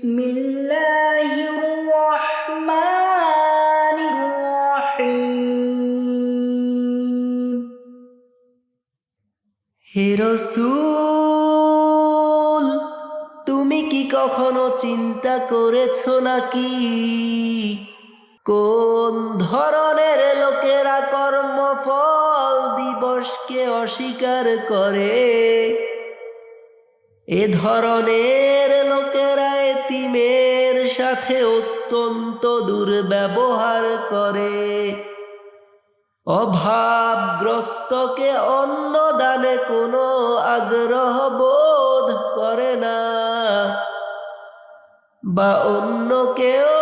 বিসমিল্লাহির রহমানির রহিম। হে রাসূল, তুমি কি কখনো চিন্তা করেছো নাকি কোন ধরনের লোকেরা কর্মফল দিবসকে অস্বীকার করে? এ ধরনের লোকেরা এতিমের সাথে অত্যন্ত দুর্ব্যবহার করে, অভাবগ্রস্তকে অন্ন দানে কোনো আগ্রহ বোধ করে না, বা অন্যকেও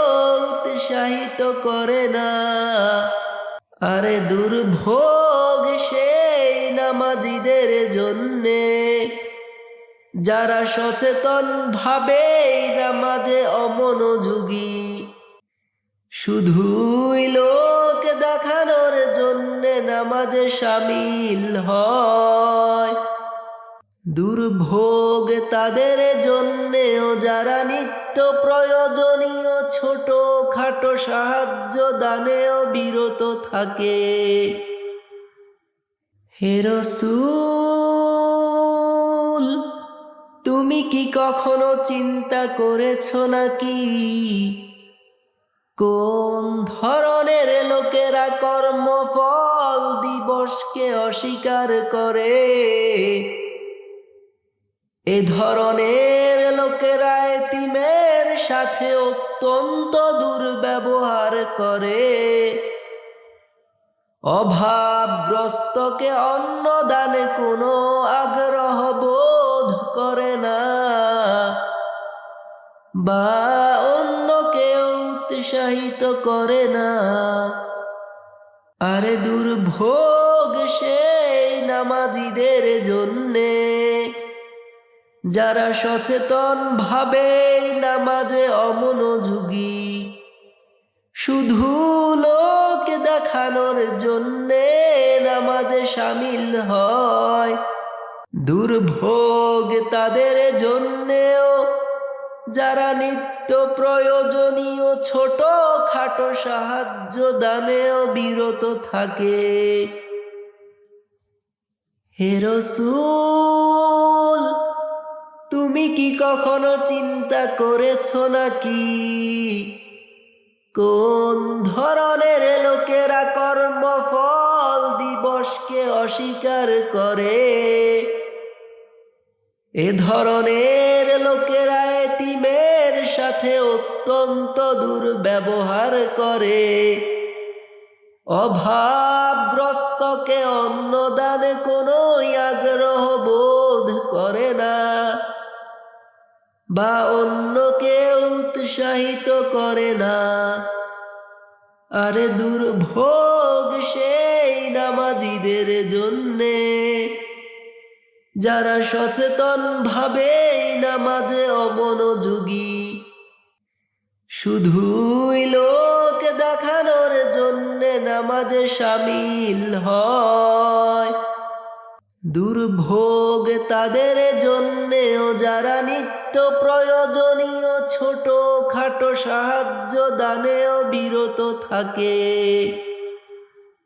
উৎসাহিত করে না। আরে দুর্ভোগ সেই নামাজীদের জন্যে যারা সচেতন ভাবে নামাজে অমনোযোগী, শুধুই লোক দেখানোর জন্যে নামাজে শামিল হয়। দুর্ভোগ তাদের জন্যেও যারা নিত্য প্রয়োজনীয় ছোট খাটো সাহায্য দানেও বিরত থাকে। হে রাসূল, তুমি কি কখনো চিন্তা করেছো নাকি কোন ধরনের লোকেরা কর্মফল দিবসকে অস্বীকার করে? এ ধরনের লোকেরা এতিমের সাথে অত্যন্ত দুর্ব্যবহার করে, অভাবগ্রস্তকে অন্ন দানে কোনো আগ্রহ বোধ করে না, বা অন্যকে উৎসাহিত করে না। আরে দুর্ভোগ সেই নামাজীদের জন্যে যারা সচেতন ভাবে নামাজে অমনোযোগী, শুধু লোক দেখানোর জন্যে নামাজে শামিল হয়। দুর্ভোগ তাদের জন্যেও যারা নিত্য প্রয়োজনীয় ছোট খাটো সাহায্য দানেও বিরত থাকে। হে রাসূল, তুমি কি কখনো চিন্তা করেছো নাকি কোন ধরনের লোকেরা কর্মফল দিবসকে অস্বীকার করে? এ ধরনের লোকেরা এতিমের সাথে অত্যন্ত দুর্ব্যবহার করে, অভাবগ্রস্তকে অন্ন দানে কোনো আগ্রহ বোধ করে না, বা অন্যকে উৎসাহিত করে না। আরে দুর্ভোগ সেই নামাজীদের জন্যে যারা সচেতন ভাবে নামাজে অমনোযোগী, শুধুই লোক দেখানোর জন্যে নামাজে শামিল হয়। দুর্ভোগ তাদের জন্যেও যারা নিত্য প্রয়োজনীয় ছোট খাটো সাহায্য দানেও বিরত থাকে।